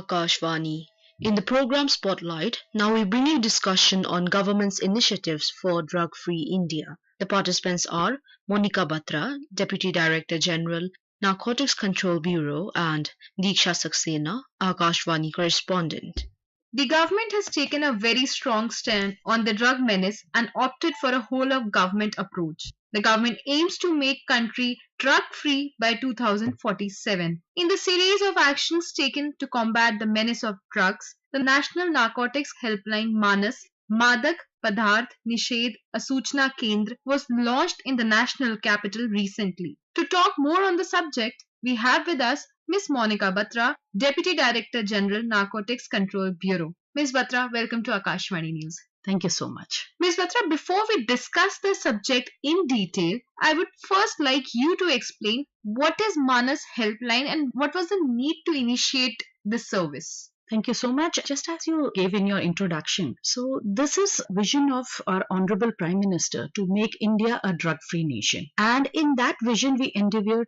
Akashvani. In the program Spotlight, now we bring you discussion on government's initiatives for drug-free India. The participants are Monica Batra, Deputy Director General, Narcotics Control Bureau, and Deeksha Saxena, Akashvani correspondent. The government has taken a very strong stand on the drug menace and opted for a whole of government approach. The government aims to make country drug free by 2047. In the series of actions taken to combat the menace of drugs, the National Narcotics Helpline Manas Madak Padarth Nishedh Asuchna Kendra was launched in the national capital recently. To talk more on the subject, we have with us Ms. Monica Batra, Deputy Director General, Narcotics Control Bureau. Ms. Batra, welcome to Akashvani News. Thank you so much. Ms. Batra, before we discuss the subject in detail, I would first like you to explain what is Manas Helpline and what was the need to initiate this service. Thank you so much. Just as you gave in your introduction, so this is vision of our Honorable Prime Minister to make India a drug-free nation. And in that vision, we endeavor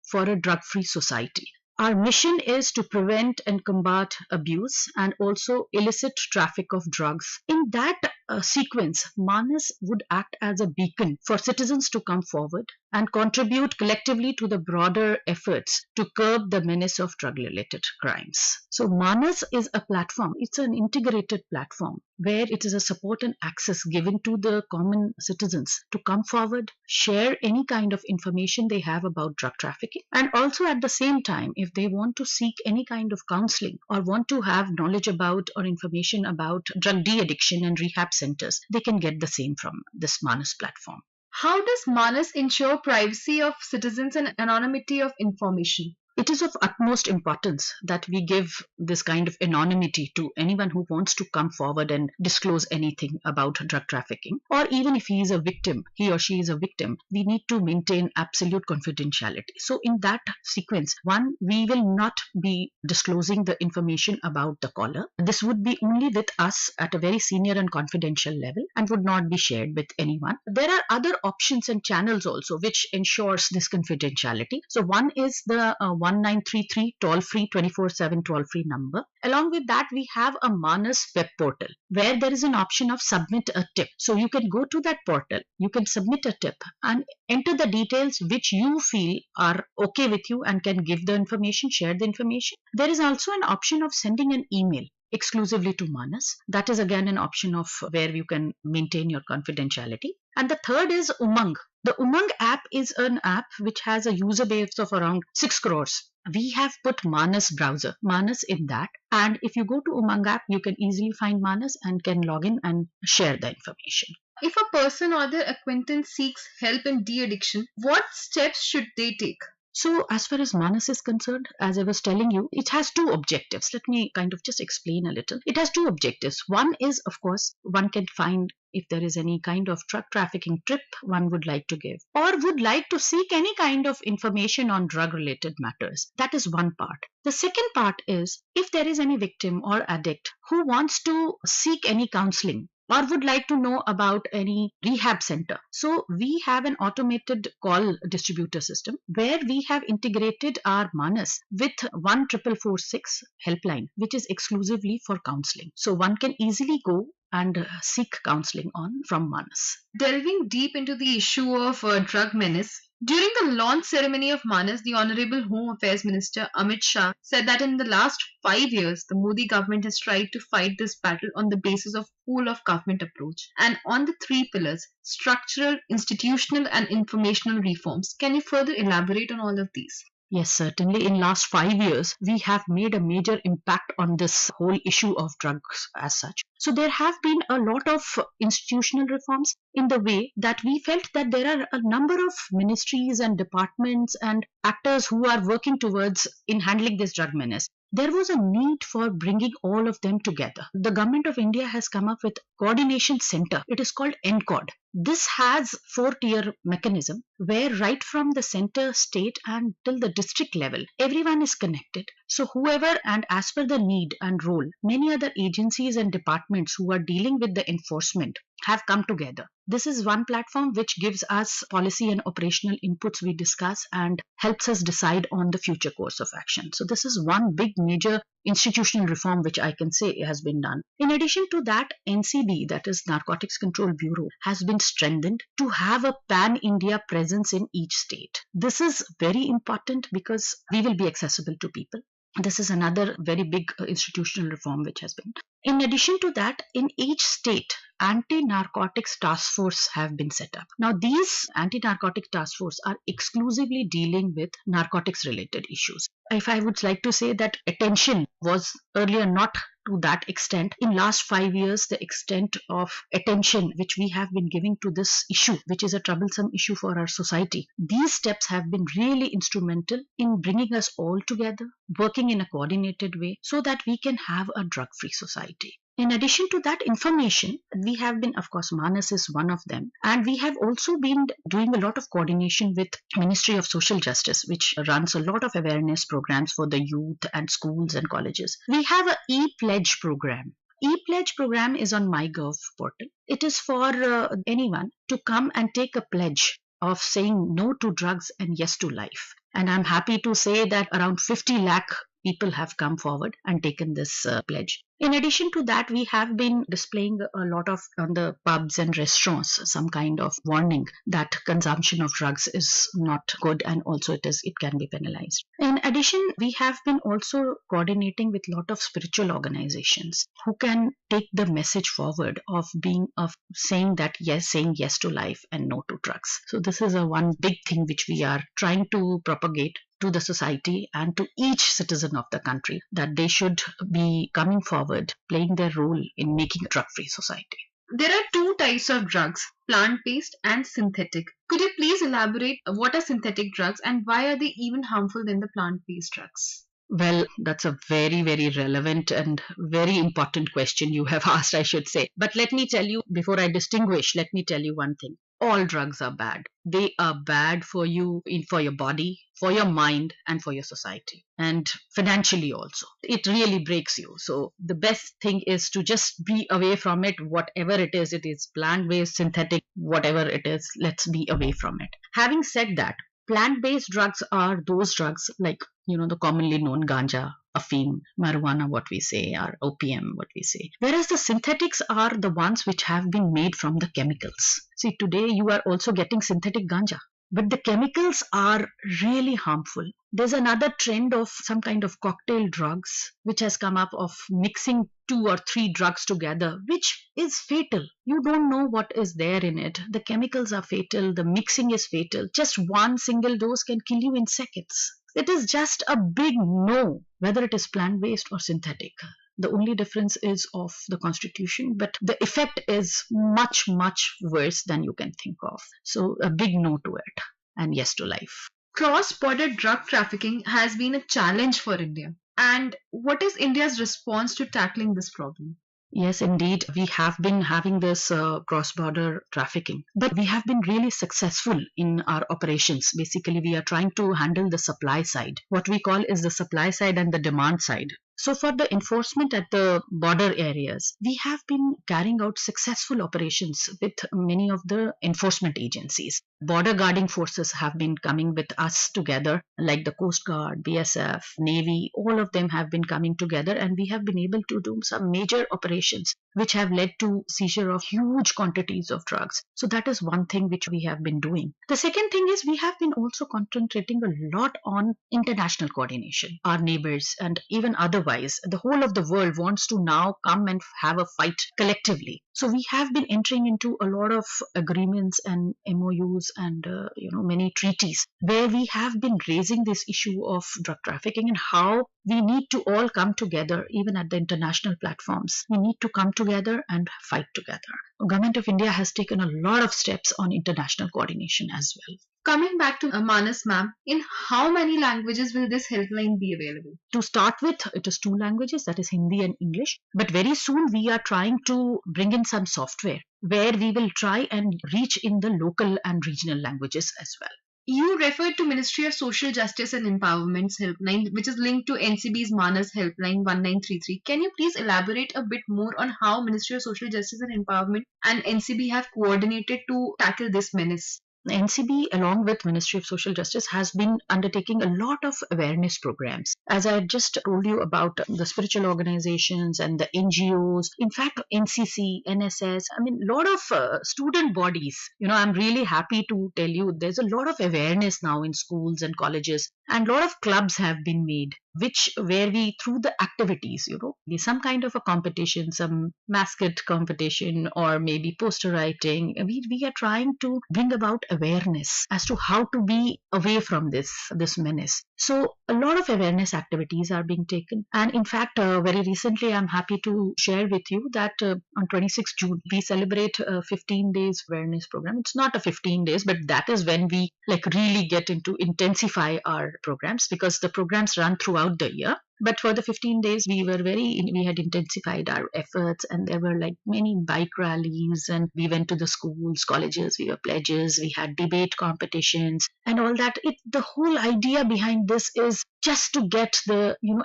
for a drug-free society. Our mission is to prevent and combat abuse and also illicit traffic of drugs. In that sequence, Manas would act as a beacon for citizens to come forward and contribute collectively to the broader efforts to curb the menace of drug-related crimes. So Manas is a platform. It's an integrated platform where it is a support and access given to the common citizens to come forward, share any kind of information they have about drug trafficking, and also at the same time, if they want to seek any kind of counseling or want to have knowledge about or information about drug de-addiction and rehab centers, they can get the same from this Manas platform. How does Manas ensure privacy of citizens and anonymity of information? It is of utmost importance that we give this kind of anonymity to anyone who wants to come forward and disclose anything about drug trafficking, or even if he is a victim, he or she is a victim, we need to maintain absolute confidentiality. So in that sequence, one, we will not be disclosing the information about the caller. This would be only with us at a very senior and confidential level and would not be shared with anyone. There are other options and channels also which ensures this confidentiality. So one is the 1933 toll-free 24/7 toll-free number. Along with that, we have a Manas web portal where there is an option of submit a tip. So you can go to that portal, you can submit a tip and enter the details which you feel are okay with you and can give the information, share the information. There is also an option of sending an email exclusively to Manas. That is again an option of where you can maintain your confidentiality. And the third is Umang. The Umang app is an app which has a user base of around 6 crores. We have put Manas browser, Manas in that. And if you go to Umang app, you can easily find Manas and can log in and share the information. If a person or their acquaintance seeks help in de-addiction, what steps should they take? So as far as Manas is concerned, as I was telling you, it has two objectives. Let me kind of just explain a little. It has two objectives. One is, of course, one can find if there is any kind of drug trafficking trip one would like to give or would like to seek any kind of information on drug related matters. That is one part. The second part is if there is any victim or addict who wants to seek any counseling or would like to know about any rehab center. So we have an automated call distributor system where we have integrated our Manas with 14446 helpline, which is exclusively for counseling. So one can easily go and seek counseling on from Manas. Delving deep into the issue of drug menace, during the launch ceremony of Manas, the Honorable Home Affairs Minister Amit Shah said that in the last 5 years, the Modi government has tried to fight this battle on the basis of whole of government approach and on the 3 pillars, structural, institutional and informational reforms. Can you further elaborate on all of these? Yes, certainly. In last 5 years, we have made a major impact on this whole issue of drugs as such. So there have been a lot of institutional reforms in the way that we felt that there are a number of ministries and departments and actors who are working towards in handling this drug menace. There was a need for bringing all of them together. The government of India has come up with coordination center. It is called NCOD. This has 4-tier mechanism where right from the center, state and till the district level, everyone is connected. So whoever and as per the need and role, many other agencies and departments who are dealing with the enforcement have come together. This is one platform which gives us policy and operational inputs we discuss and helps us decide on the future course of action. So this is one big major institutional reform which I can say has been done. In addition to that, NCB, that is Narcotics Control Bureau, has been strengthened to have a pan-India presence in each state. This is very important because we will be accessible to people. This is another very big institutional reform which has been. In addition to that, in each state, anti-narcotics task force have been set up. Now, these anti-narcotic task force are exclusively dealing with narcotics related issues. If I would like to say that attention was earlier not to that extent, in last 5 years, the extent of attention which we have been giving to this issue, which is a troublesome issue for our society, these steps have been really instrumental in bringing us all together, working in a coordinated way so that we can have a drug-free society. In addition to that information, we have been, of course, Manas is one of them, and we have also been doing a lot of coordination with Ministry of Social Justice, which runs a lot of awareness programs for the youth and schools and colleges. We have a e-pledge program. E-pledge program is on MyGov portal. It is for anyone to come and take a pledge of saying no to drugs and yes to life. And I'm happy to say that around 50 lakh people have come forward and taken this pledge. In addition to that, we have been displaying a lot of on the pubs and restaurants some kind of warning that consumption of drugs is not good and also it can be penalized. In addition, we have been also coordinating with a lot of spiritual organizations who can take the message forward of saying yes to life and no to drugs. So this is a one big thing which we are trying to propagate to the society and to each citizen of the country, that they should be coming forward, playing their role in making a drug-free society. There are two types of drugs, plant-based and synthetic. Could you please elaborate what are synthetic drugs and why are they even harmful than the plant-based drugs? Well, that's a very, very relevant and very important question you have asked, I should say. But let me tell you, before I distinguish, let me tell you one thing. All drugs are bad. They are bad for you, for your body, for your mind, and for your society, and financially also. It really breaks you. So the best thing is to just be away from it, whatever it is plant-based, synthetic, whatever it is, let's be away from it. Having said that, plant-based drugs are those drugs like, the commonly known ganja, afim, marijuana, what we say, or opium, what we say. Whereas the synthetics are the ones which have been made from the chemicals. See, today you are also getting synthetic ganja, but the chemicals are really harmful. There's another trend of some kind of cocktail drugs which has come up of mixing 2 or 3 drugs together, which is fatal. You don't know what is there in it. The chemicals are fatal. The mixing is fatal. Just one single dose can kill you in seconds. It is just a big no, whether it is plant-based or synthetic. The only difference is of the constitution, but the effect is much, much worse than you can think of. So a big no to it and yes to life. Cross-border drug trafficking has been a challenge for India. And what is India's response to tackling this problem? Yes, indeed. We have been having this cross-border trafficking, but we have been really successful in our operations. Basically, we are trying to handle the supply side. What we call is the supply side and the demand side. So for the enforcement at the border areas, we have been carrying out successful operations with many of the enforcement agencies. Border guarding forces have been coming with us together, like the Coast Guard, BSF, Navy, all of them have been coming together, and we have been able to do some major operations which have led to seizure of huge quantities of drugs. So that is one thing which we have been doing. The second thing is we have been also concentrating a lot on international coordination. Our neighbors and even otherwise, the whole of the world wants to now come and have a fight collectively. So we have been entering into a lot of agreements and MOUs and many treaties where we have been raising this issue of drug trafficking and how we need to all come together, even at the international platforms. We need to come together and fight together. The Government of India has taken a lot of steps on international coordination as well. Coming back to Manas ma'am, in how many languages will this helpline be available? To start with, it is 2 languages, that is Hindi and English. But very soon we are trying to bring in some software where we will try and reach in the local and regional languages as well. You referred to Ministry of Social Justice and Empowerment's helpline, which is linked to NCB's Manas helpline 1933. Can you please elaborate a bit more on how Ministry of Social Justice and Empowerment and NCB have coordinated to tackle this menace? NCB, along with Ministry of Social Justice, has been undertaking a lot of awareness programs. As I had just told you about the spiritual organizations and the NGOs, in fact, NCC, NSS, I mean, a lot of student bodies. I'm really happy to tell you there's a lot of awareness now in schools and colleges, and a lot of clubs have been made, where we, through the activities, some kind of a competition, some mascot competition, or maybe poster writing, we are trying to bring about awareness as to how to be away from this menace. So a lot of awareness activities are being taken, and in fact, very recently I'm happy to share with you that on 26th June we celebrate a 15 days awareness program. It's not a 15 days, but that is when we really get into intensify our programs, because the programs run throughout the year. But for the 15 days, we had intensified our efforts, and there were many bike rallies, and we went to the schools, colleges, we were pledges, we had debate competitions and all that. The whole idea behind this is just to get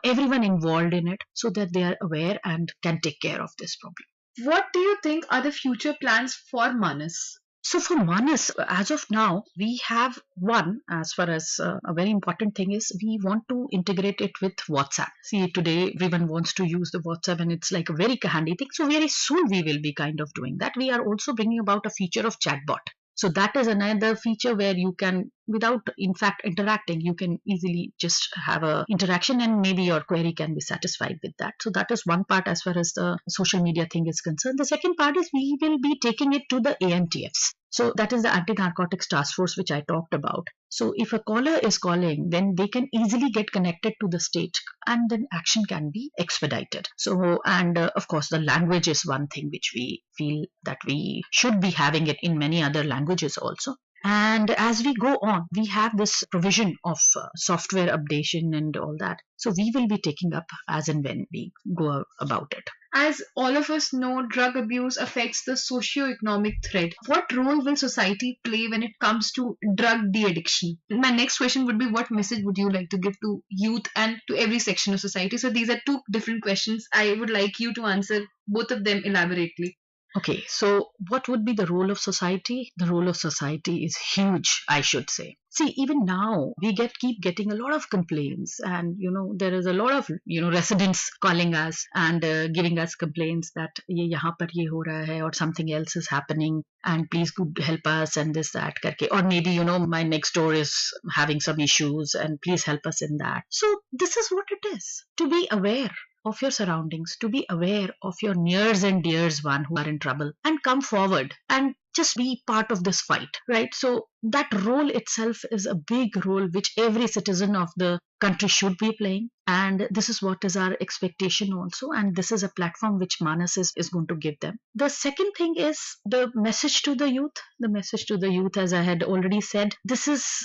everyone involved in it so that they are aware and can take care of this problem. What do you think are the future plans for Manas? So for Manas, as of now, we have one, as far as a very important thing is, we want to integrate it with WhatsApp. See, today everyone wants to use the WhatsApp, and it's like a very handy thing. So very soon we will be kind of doing that. We are also bringing about a feature of chatbot. So that is another feature where you can, without in fact interacting, you can easily just have a interaction, and maybe your query can be satisfied with that. So that is one part as far as the social media thing is concerned. The second part is we will be taking it to the ANTFs. So that is the Anti-Narcotics Task Force, which I talked about. So if a caller is calling, then they can easily get connected to the state, and then action can be expedited. So, and of course, the language is one thing which we feel that we should be having it in many other languages also. And as we go on, we have this provision of software updation and all that. So we will be taking up as and when we go about it. As all of us know, drug abuse affects the socio-economic thread. What role will society play when it comes to drug de-addiction? My next question would be, what message would you like to give to youth and to every section of society? So these are two different questions. I would like you to answer both of them elaborately. Okay, so what would be the role of society? The role of society is huge, I should say. See, even now we keep getting a lot of complaints, and there is a lot of residents calling us and giving us complaints that ye yahan par ye ho raha hai, or something else is happening, and please could help us, and this that karke, or maybe my next door is having some issues and please help us in that. So this is what it is, to be aware of your surroundings, to be aware of your nears and dears one who are in trouble, and come forward and just be part of this fight, right? So that role itself is a big role which every citizen of the country should be playing, and this is what is our expectation also, and this is a platform which Manas is going to give them. The second thing is the message to the youth. The message to the youth, as I had already said,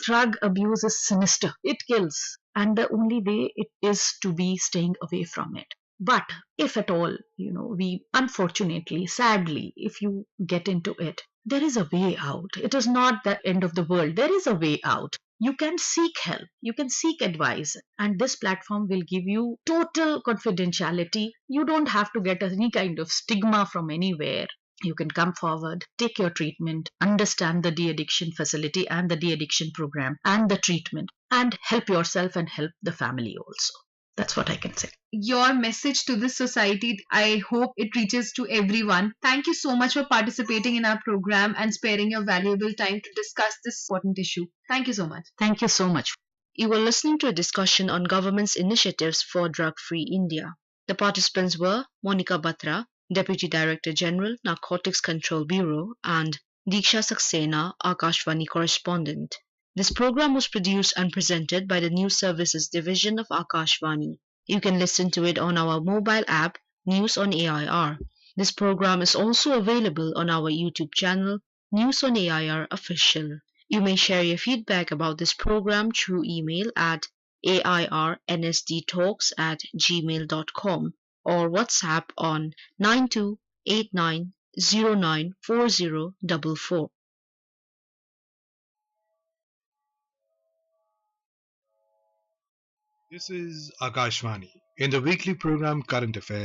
drug abuse is sinister. It kills, and the only way it is to be staying away from it. But if at all, we unfortunately, sadly, if you get into it, there is a way out. It is not the end of the world. There is a way out. You can seek help. You can seek advice. And this platform will give you total confidentiality. You don't have to get any kind of stigma from anywhere. You can come forward, take your treatment, understand the de-addiction facility and the de-addiction program and the treatment, and help yourself and help the family also. That's what I can say. Your message to this society, I hope it reaches to everyone. Thank you so much for participating in our program and sparing your valuable time to discuss this important issue. Thank you so much. Thank you so much. You were listening to a discussion on government's initiatives for drug-free India. The participants were Monica Batra, Deputy Director General, Narcotics Control Bureau, and Diksha Saxena, Akashvani correspondent. This program was produced and presented by the News Services Division of Akashvani. You can listen to it on our mobile app, News on AIR. This program is also available on our YouTube channel, News on AIR Official. You may share your feedback about this program through email at airnsdtalks@gmail.com or WhatsApp on 9289094044. This is Akashvani. In the weekly program Current Affairs,